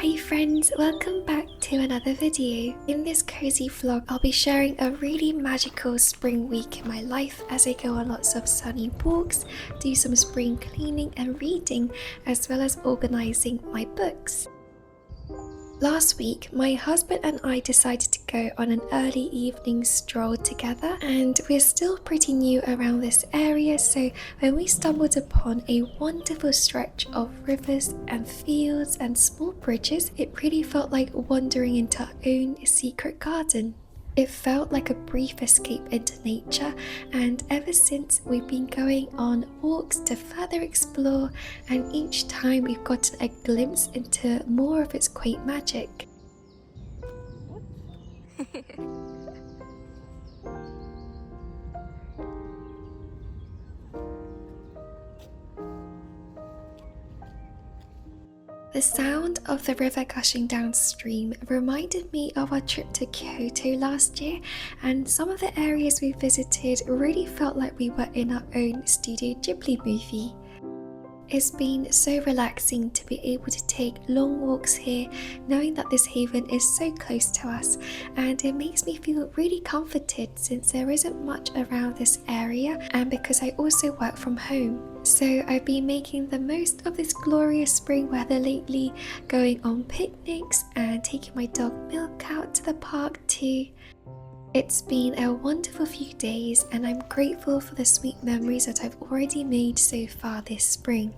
Hey friends, welcome back to another video. In this cozy vlog, I'll be sharing a really magical spring week in my life as I go on lots of sunny walks, do some spring cleaning and reading, as well as organising my books. Last week, my husband and I decided to go on an early evening stroll together, and we're still pretty new around this area, so when we stumbled upon a wonderful stretch of rivers and fields and small bridges, it really felt like wandering into our own secret garden. It felt like a brief escape into nature, and ever since we've been going on walks to further explore, and each time we've gotten a glimpse into more of its quaint magic. The sound of the river gushing downstream reminded me of our trip to Kyoto last year, and some of the areas we visited really felt like we were in our own Studio Ghibli movie. It's been so relaxing to be able to take long walks here, knowing that this haven is so close to us, and it makes me feel really comforted since there isn't much around this area, and because I also work from home. So I've been making the most of this glorious spring weather lately, going on picnics and taking my dog Milk out to the park too. It's been a wonderful few days, and I'm grateful for the sweet memories that I've already made so far this spring.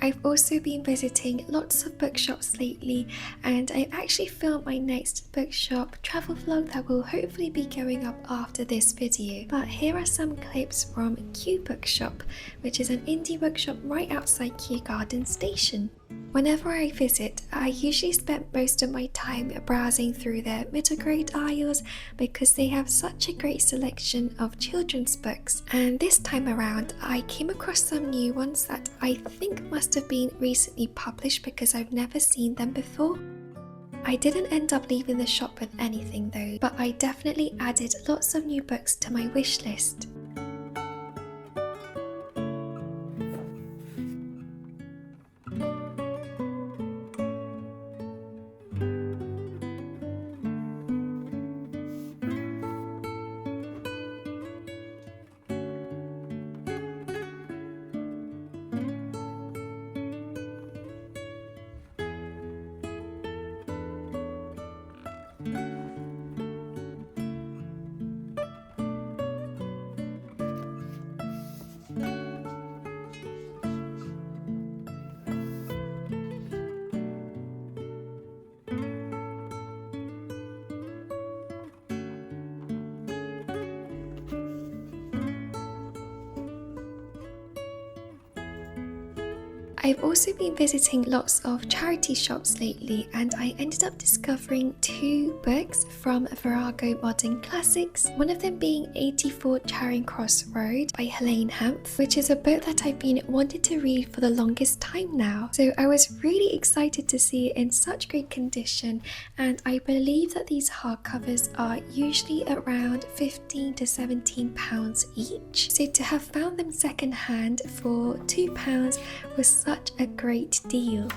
I've also been visiting lots of bookshops lately, and I actually filmed my next bookshop travel vlog that will hopefully be going up after this video. But here are some clips from Kew Bookshop, which is an indie bookshop right outside Kew Garden Station. Whenever I visit, I usually spend most of my time browsing through their middle grade aisles because they have such a great selection of children's books, and this time around I came across some new ones that I think must have been recently published because I've never seen them before. I didn't end up leaving the shop with anything though, but I definitely added lots of new books to my wish list. I've also been visiting lots of charity shops lately, and I ended up discovering two books from Virago Modern Classics, one of them being 84 Charing Cross Road by Helene Hanff, which is a book that I've been wanting to read for the longest time now. So I was really excited to see it in such great condition, and I believe that these hardcovers are usually around £15 to £17 each. So to have found them secondhand for £2 was such a great deal.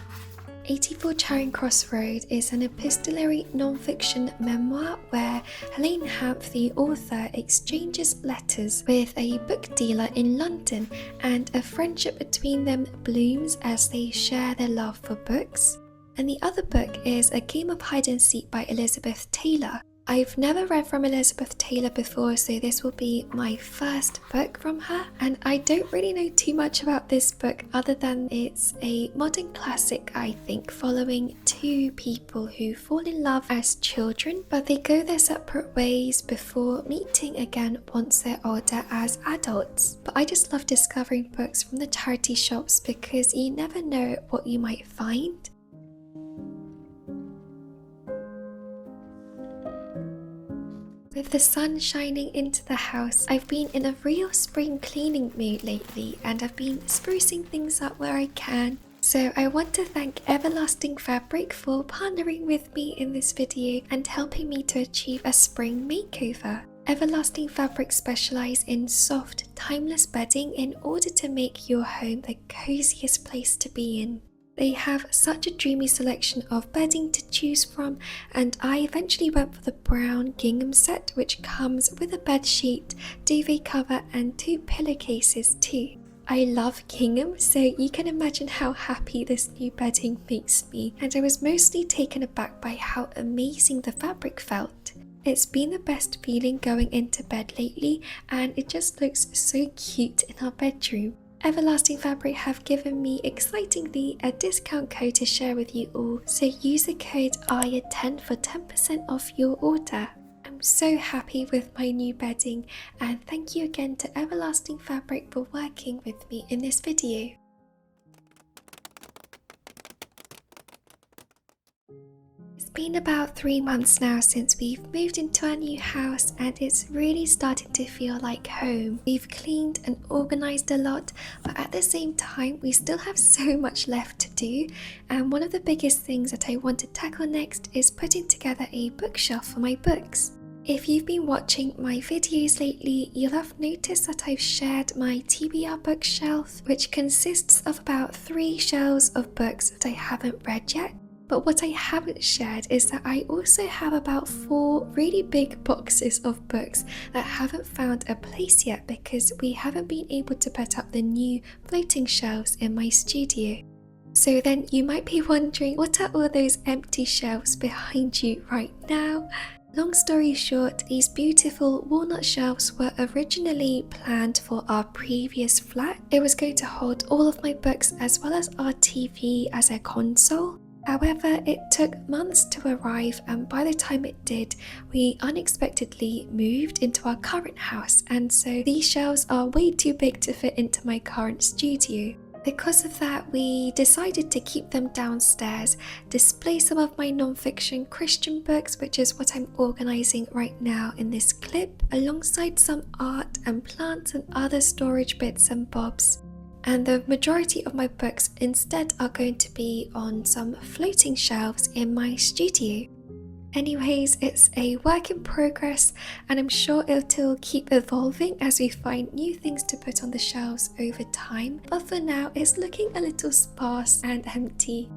84 Charing Cross Road is an epistolary non-fiction memoir where Helene Hanff, the author, exchanges letters with a book dealer in London, and a friendship between them blooms as they share their love for books. And the other book is A Game of Hide and Seek by Elizabeth Taylor. I've never read from Elizabeth Taylor before, so this will be my first book from her, and I don't really know too much about this book other than it's a modern classic, I think, following two people who fall in love as children, but they go their separate ways before meeting again once they're older as adults. But I just love discovering books from the charity shops because you never know what you might find. With the sun shining into the house, I've been in a real spring cleaning mood lately and I've been sprucing things up where I can. So I want to thank Everlasting Fabric for partnering with me in this video and helping me to achieve a spring makeover. Everlasting Fabric specialise in soft, timeless bedding in order to make your home the cosiest place to be in. They have such a dreamy selection of bedding to choose from, and I eventually went for the brown gingham set, which comes with a bed sheet, duvet cover and 2 pillowcases too. I love gingham, so you can imagine how happy this new bedding makes me, and I was mostly taken aback by how amazing the fabric felt. It's been the best feeling going into bed lately, and it just looks so cute in our bedroom. Everlasting Fabric have given me excitingly a discount code to share with you all, so use the code Ahya10 for 10% off your order. I'm so happy with my new bedding, and thank you again to Everlasting Fabric for working with me in this video. It's been about 3 months now since we've moved into our new house and it's really starting to feel like home. We've cleaned and organised a lot, but at the same time we still have so much left to do, and one of the biggest things that I want to tackle next is putting together a bookshelf for my books. If you've been watching my videos lately, you'll have noticed that I've shared my TBR bookshelf, which consists of about 3 shelves of books that I haven't read yet. But what I haven't shared is that I also have about 4 really big boxes of books that haven't found a place yet because we haven't been able to put up the new floating shelves in my studio. So then you might be wondering, what are all those empty shelves behind you right now? Long story short, these beautiful walnut shelves were originally planned for our previous flat. It was going to hold all of my books as well as our TV as a console. However, it took months to arrive, and by the time it did, we unexpectedly moved into our current house, and so these shelves are way too big to fit into my current studio. Because of that, we decided to keep them downstairs, display some of my non-fiction Christian books, which is what I'm organising right now in this clip, alongside some art and plants and other storage bits and bobs. And the majority of my books instead are going to be on some floating shelves in my studio. Anyways, it's a work in progress and I'm sure it'll keep evolving as we find new things to put on the shelves over time, but for now it's looking a little sparse and empty.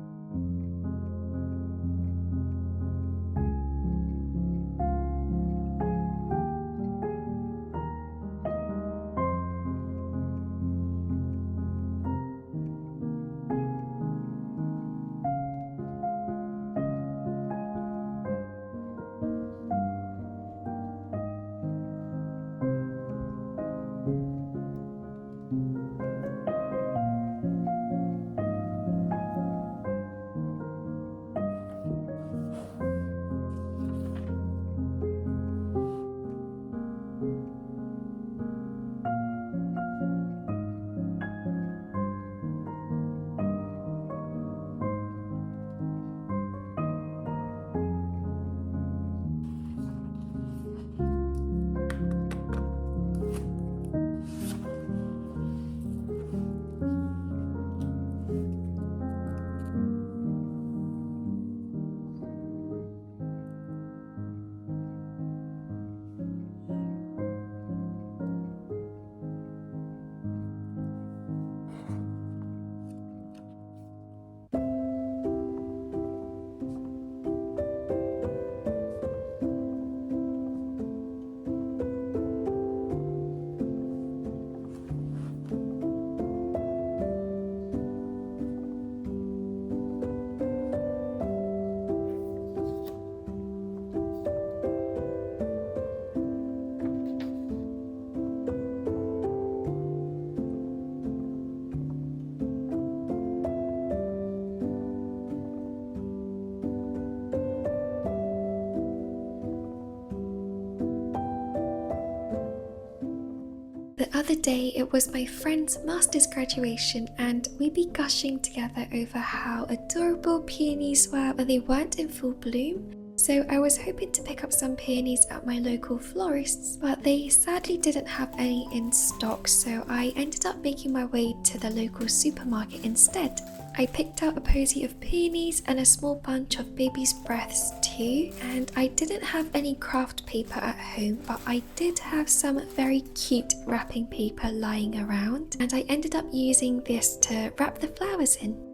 The other day it was my friend's master's graduation and we'd be gushing together over how adorable peonies were when they weren't in full bloom. So I was hoping to pick up some peonies at my local florists, but they sadly didn't have any in stock, so I ended up making my way to the local supermarket instead. I picked out a posy of peonies and a small bunch of baby's breaths too, and I didn't have any craft paper at home, but I did have some very cute wrapping paper lying around, and I ended up using this to wrap the flowers in.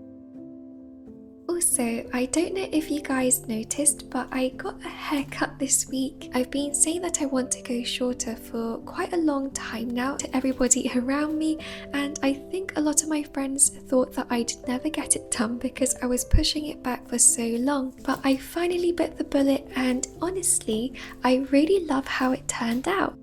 Also, I don't know if you guys noticed, but I got a haircut this week. I've been saying that I want to go shorter for quite a long time now to everybody around me, and I think a lot of my friends thought that I'd never get it done because I was pushing it back for so long. But I finally bit the bullet, and honestly, I really love how it turned out.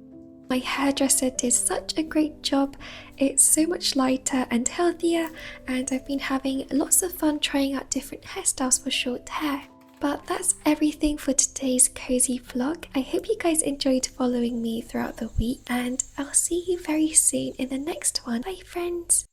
My hairdresser did such a great job. It's so much lighter and healthier, and I've been having lots of fun trying out different hairstyles for short hair. But that's everything for today's cozy vlog. I hope you guys enjoyed following me throughout the week, and I'll see you very soon in the next one. Bye friends!